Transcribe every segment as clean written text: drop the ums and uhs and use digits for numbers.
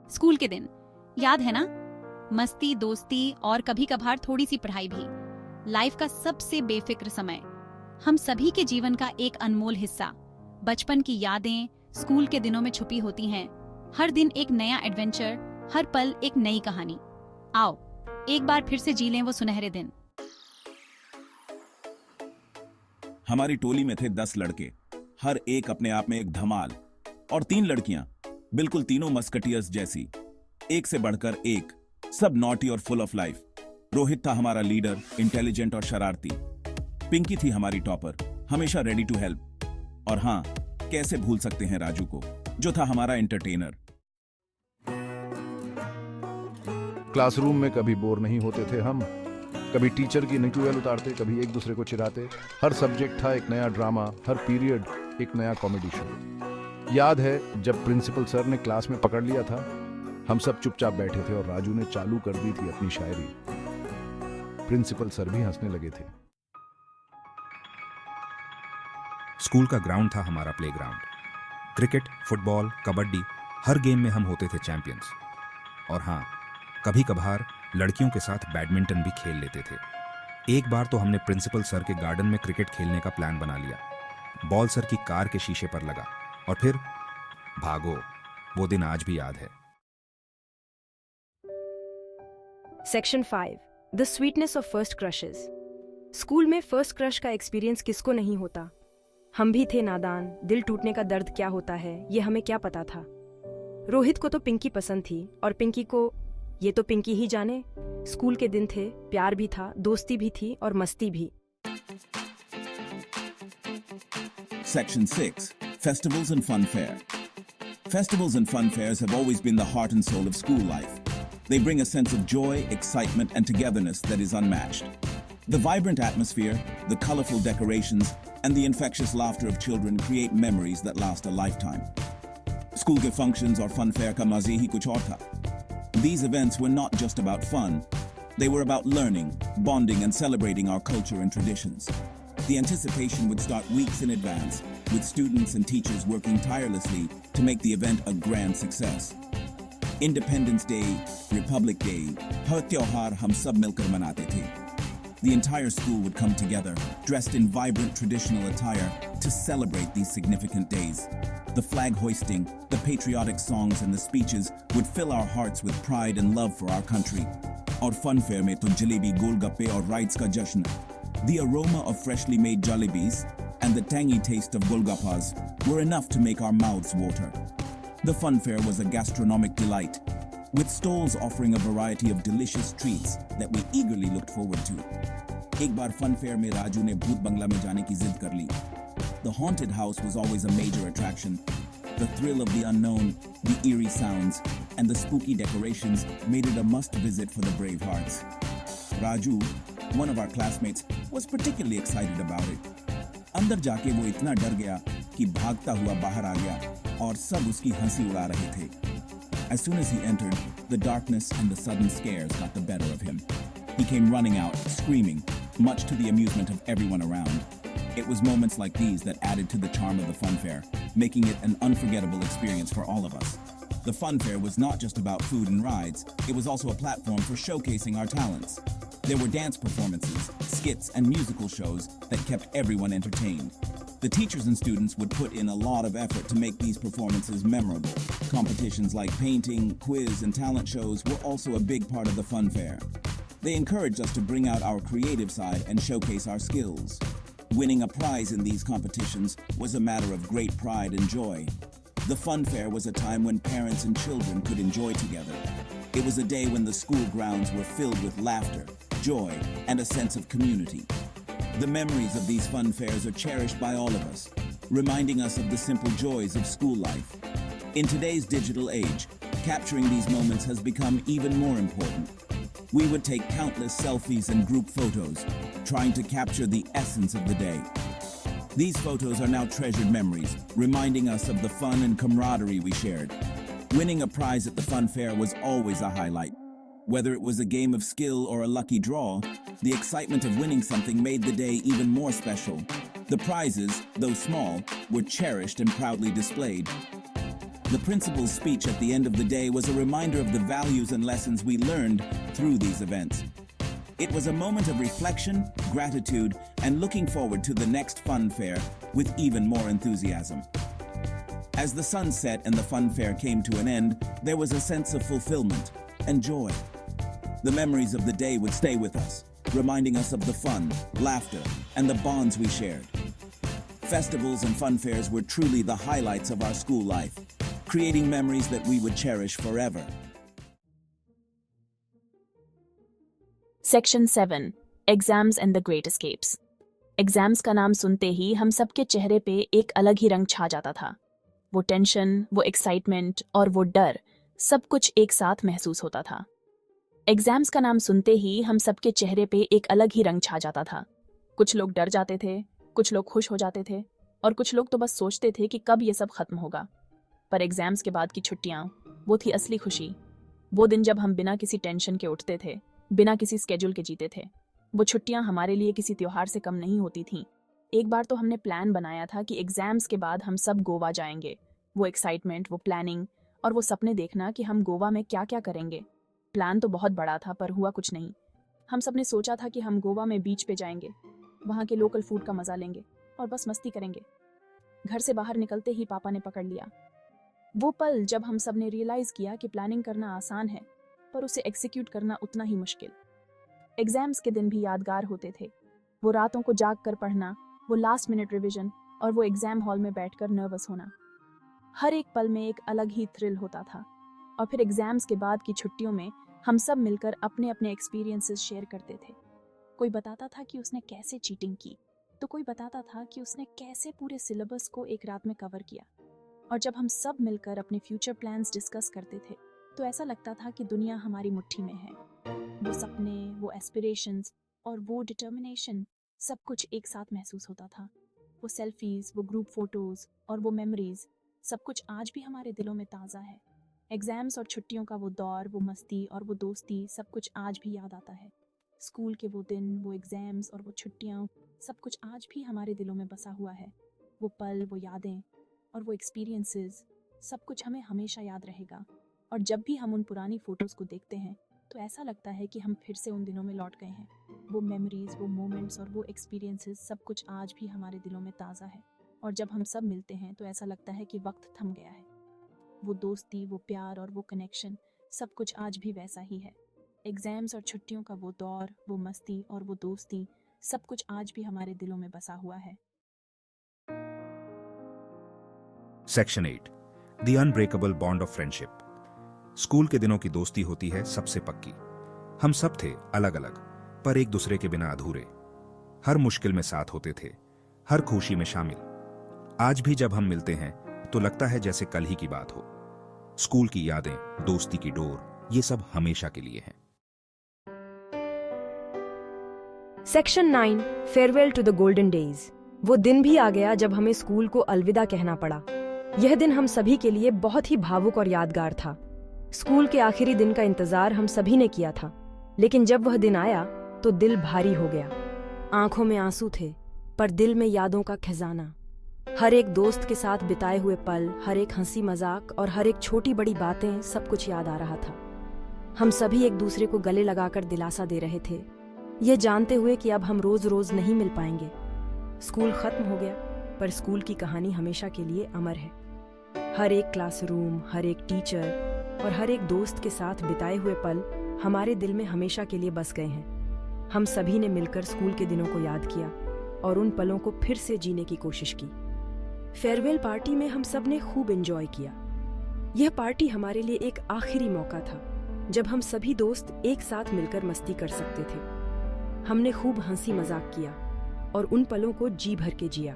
School के दिन याद है ना? मस्ती, दोस्ती और कभी कभार थोड़ी सी पढ़ाई भी। लाइफ का सबसे बेफिक्र समय। हम सभी के जीवन का एक अनमोल हिस्सा। बचपन की यादें स्कूल के दिनों में छुपी होती हैं। हर दिन एक नया एडवेंचर, हर पल एक नई कहानी। आओ एक बार फिर से जी लें वो सुनहरे दिन। हमारी टोली में थे 10 लड़के, हर एक अपने आप में एक धमाल, और 3 लड़कियां, बिल्कुल तीनों मस्कटियर्स जैसी, एक से बढ़कर एक, सब नॉटी और फुल ऑफ लाइफ। रोहित था हमारा लीडर, इंटेलिजेंट और शरारती। पिंकी थी हमारी टॉपर, हमेशा रेडी टू हेल्प। और हाँ, कैसे भूल सकते हैं राजू को, जो था हमारा एंटरटेनर। क्लासरूम में कभी बोर नहीं होते थे हम। कभी टीचर की निचुएल उतारते, कभी एक दूसरे को चिढ़ाते। हर सब्जेक्ट था एक नया ड्रामा, हर पीरियड एक नया कॉमेडी शो। याद है जब प्रिंसिपल सर ने क्लास में पकड़ लिया था, हम सब चुपचाप बैठे थे और राजू ने चालू कर दी थी अपनी शायरी। प्रिंसिपल सर भी हंसने लगे थे। स्कूल का ग्राउंड था हमारा प्लेग्राउंड। क्रिकेट, फुटबॉल, कबड्डी, हर गेम में हम होते थे चैंपियंस। और हाँ, कभी कभार लड़कियों के साथ बैडमिंटन भी खेल लेते थे। एक बार तो हमने प्रिंसिपल सर के गार्डन में क्रिकेट खेलने का प्लान बना लिया। बॉल सर की कार के शीशे पर लगा और फिर भागो। वो दिन आज भी याद है। Section 5 the sweetness of first crushes. School में फर्स्ट क्रश का एक्सपीरियंस किसको नहीं होता। हम भी थे नादान, दिल टूटने का दर्द क्या होता है ये हमें क्या पता था। रोहित को तो पिंकी पसंद थी और पिंकी को ये तो पिंकी ही जाने। स्कूल के दिन थे, प्यार भी था, दोस्ती भी थी और मस्ती भी। Section 6 Festivals and Fun Fair. Festivals and fun fairs have always been the heart and soul of school life. They bring a sense of joy, excitement, and togetherness that is unmatched. The vibrant atmosphere, the colorful decorations, and the infectious laughter of children create memories that last a lifetime. School ke functions or fun fair ka maze hi kuch aur tha. These events were not just about fun. They were about learning, bonding, and celebrating our culture and traditions. The anticipation would start weeks in advance, with students and teachers working tirelessly to make the event a grand success. Independence Day, Republic Day, har tyohar hum sab milkar manate the. The entire school would come together, dressed in vibrant traditional attire, to celebrate these significant days. The flag hoisting, the patriotic songs, and the speeches would fill our hearts with pride and love for our country. Aur fun fair mein to jalebi, golgappe aur rides ka jashan. The aroma of freshly made jalebis and the tangy taste of golgappas were enough to make our mouths water. The fun fair was a gastronomic delight, with stalls offering a variety of delicious treats that we eagerly looked forward to. एक बार fun fair में राजू ने भूत बंगला में जाने की जिद कर ली। The haunted house was always a major attraction. The thrill of the unknown, the eerie sounds, and the spooky decorations made it a must-visit for the brave hearts. Raju, one of our classmates, was particularly excited about it. अंदर जाके वो इतना डर गया कि भागता हुआ बाहर आ गया और सब उसकी हंसी उड़ा रहे थे। As soon as he entered, the darkness and the sudden scares got the better of him. He came running out, screaming, much to the amusement of everyone around. It was moments like these that added to the charm of the fun fair, making it an unforgettable experience for all of us. The fun fair was not just about food and rides, it was also a platform for showcasing our talents. There were dance performances, skits, and musical shows that kept everyone entertained. The teachers and students would put in a lot of effort to make these performances memorable. Competitions like painting, quiz, and talent shows were also a big part of the fun fair. They encouraged us to bring out our creative side and showcase our skills. Winning a prize in these competitions was a matter of great pride and joy. The fun fair was a time when parents and children could enjoy together. It was a day when the school grounds were filled with laughter, joy, and a sense of community. The memories of these fun fairs are cherished by all of us, reminding us of the simple joys of school life. In today's digital age, capturing these moments has become even more important. We would take countless selfies and group photos, trying to capture the essence of the day. These photos are now treasured memories, reminding us of the fun and camaraderie we shared. Winning a prize at the fun fair was always a highlight. Whether it was a game of skill or a lucky draw, the excitement of winning something made the day even more special. The prizes, though small, were cherished and proudly displayed. The principal's speech at the end of the day was a reminder of the values and lessons we learned through these events. It was a moment of reflection, gratitude, and looking forward to the next fun fair with even more enthusiasm. As the sun set and the fun fair came to an end, there was a sense of fulfillment and joy. The memories of the day would stay with us, reminding us of the fun, laughter, and the bonds we shared. Festivals and fun fairs were truly the highlights of our school life, creating memories that we would cherish forever. Section 7 exams and the great escapes. Exams का नाम सुनते ही हम सबके चेहरे पे एक अलग ही रंग छा जाता था। वो टेंशन, वो एक्साइटमेंट और वो डर सब कुछ एक साथ महसूस होता था। एग्जाम्स का नाम सुनते ही हम सबके चेहरे पे एक अलग ही रंग छा जाता था। कुछ लोग डर जाते थे, कुछ लोग खुश हो जाते थे और कुछ लोग तो बस सोचते थे कि कब ये सब खत्म होगा। पर एग्जाम्स के बाद की छुट्टियां, वो थी असली खुशी। वो दिन जब हम बिना किसी टेंशन के उठते थे, बिना किसी स्केड्यूल के जीते थे। वो छुट्टियां हमारे लिए किसी त्योहार से कम नहीं होती थीं। एक बार तो हमने प्लान बनाया था कि एग्जाम्स के बाद हम सब गोवा जाएंगे। वो एक्साइटमेंट, वो प्लानिंग और वो सपने देखना कि हम गोवा में क्या क्या करेंगे। प्लान तो बहुत बड़ा था पर हुआ कुछ नहीं। हम सब ने सोचा था कि हम गोवा में बीच पे जाएंगे, वहाँ के लोकल फूड का मज़ा लेंगे और बस मस्ती करेंगे। घर से बाहर निकलते ही पापा ने पकड़ लिया। वो पल जब हम सब ने रियलाइज़ किया कि प्लानिंग करना आसान है पर उसे एग्जीक्यूट करना उतना ही मुश्किल। एग्जाम्स के दिन भी यादगार होते थे। वो रातों को जाग कर पढ़ना, वो लास्ट मिनट रिवीजन और वो एग्जाम हॉल में बैठकर नर्वस होना। हर एक पल में एक अलग ही थ्रिल होता था। और फिर एग्जाम्स के बाद की छुट्टियों में हम सब मिलकर अपने अपने एक्सपीरियंसेस शेयर करते थे। कोई बताता था कि उसने कैसे चीटिंग की, तो कोई बताता था कि उसने कैसे पूरे सिलेबस को एक रात में कवर किया। और जब हम सब मिलकर अपने फ्यूचर प्लान्स डिस्कस करते थे तो ऐसा लगता था कि दुनिया हमारी मुट्ठी में है। वो सपने, वो एस्पिरेशंस और वो डिटर्मिनेशन सब कुछ एक साथ महसूस होता था। वो सेल्फीज, वो ग्रुप फोटोज़ और वो मेमोरीज सब कुछ आज भी हमारे दिलों में ताज़ा है। एग्ज़ाम्स और छुट्टियों का वो दौर, वो मस्ती और वो दोस्ती सब कुछ आज भी याद आता है। स्कूल के वो दिन, वो एग्ज़ाम्स और वो छुट्टियाँ सब कुछ आज भी हमारे दिलों में बसा हुआ है। वो पल, वो यादें और वो एक्सपीरियंसेस सब कुछ हमें हमेशा याद रहेगा। और जब भी हम उन पुरानी फ़ोटोज़ को देखते हैं तो ऐसा लगता है कि हम फिर से उन दिनों में लौट गए हैं। वो मेमोरीज़, वो मोमेंट्स और वो एक्सपीरियंसेस सब कुछ आज भी हमारे दिलों में ताज़ा है। और जब हम सब मिलते हैं तो ऐसा लगता है कि वक्त थम गया है। वो दोस्ती, वो प्यार और वो कनेक्शन सब कुछ आज भी वैसा ही है। एग्ज़ाम्स और छुट्टियों का वो दौर, वो मस्ती और वो दोस्ती सब कुछ आज भी हमारे दिलों में बसा हुआ है। Section 8 the unbreakable bond of friendship. School के दिनों की दोस्ती होती है सबसे पक्की। हम सब थे अलग अलग पर एक दूसरे के बिना अधूरे। हर मुश्किल में साथ होते थे, हर खुशी में शामिल। आज भी जब हम मिलते हैं तो लगता है जैसे कल ही की बात हो। स्कूल की यादें, दोस्ती की डोर, ये सब हमेशा के लिए हैं। Section 9 farewell to the golden days. वो दिन भी आ गया जब हमें स्कूल को अलविदा कहना पड़ा। यह दिन हम सभी के लिए बहुत ही भावुक और यादगार था। स्कूल के आखिरी दिन का इंतजार हम सभी ने किया था, लेकिन जब वह दिन आया तो दिल भारी हो गया। आंखों में आंसू थे पर दिल में यादों का खजाना। हर एक दोस्त के साथ बिताए हुए पल, हर एक हंसी मजाक और हर एक छोटी बड़ी बातें सब कुछ याद आ रहा था। हम सभी एक दूसरे को गले लगाकर दिलासा दे रहे थे, ये जानते हुए कि अब हम रोज रोज नहीं मिल पाएंगे। स्कूल खत्म हो गया पर स्कूल की कहानी हमेशा के लिए अमर है। हर एक क्लासरूम, हर एक टीचर और हर एक दोस्त के साथ बिताए हुए पल हमारे दिल में हमेशा के लिए बस गए हैं। हम सभी ने मिलकर स्कूल के दिनों को याद किया और उन पलों को फिर से जीने की कोशिश की। फेयरवेल पार्टी में हम सब ने खूब एंजॉय किया। यह पार्टी हमारे लिए एक आखिरी मौका था जब हम सभी दोस्त एक साथ मिलकर मस्ती कर सकते थे। हमने खूब हंसी मजाक किया और उन पलों को जी भर के जिया।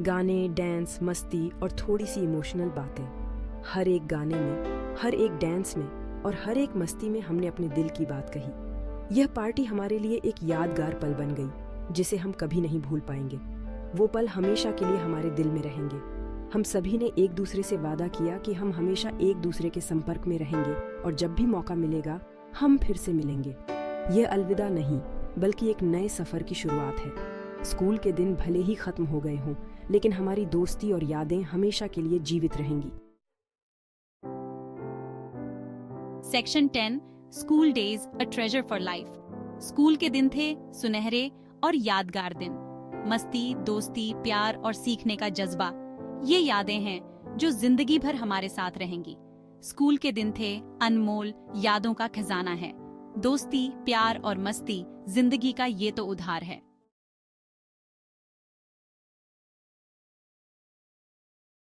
गाने, डांस, मस्ती और थोड़ी सी इमोशनल बातें। हर एक गाने में, हर एक डांस में और हर एक मस्ती में हमने अपने दिल की बात कही। यह पार्टी हमारे लिए एक यादगार पल बन गई जिसे हम कभी नहीं भूल पाएंगे। वो पल हमेशा के लिए हमारे दिल में रहेंगे। हम सभी ने एक दूसरे से वादा किया कि हम हमेशा एक दूसरे के संपर्क में रहेंगे और जब भी मौका मिलेगा हम फिर से मिलेंगे। यह अलविदा नहीं बल्कि एक नए सफर की शुरुआत है। स्कूल के दिन भले ही खत्म हो गए हों, लेकिन हमारी दोस्ती और यादें हमेशा के लिए जीवित रहेंगी। Section 10 school days a treasure for life. School के दिन थे सुनहरे और यादगार दिन। मस्ती, दोस्ती, प्यार और सीखने का जज्बा, ये यादें हैं जो जिंदगी भर हमारे साथ रहेंगी। स्कूल के दिन थे अनमोल यादों का खजाना है। दोस्ती, प्यार और मस्ती जिंदगी का ये तो उधार है।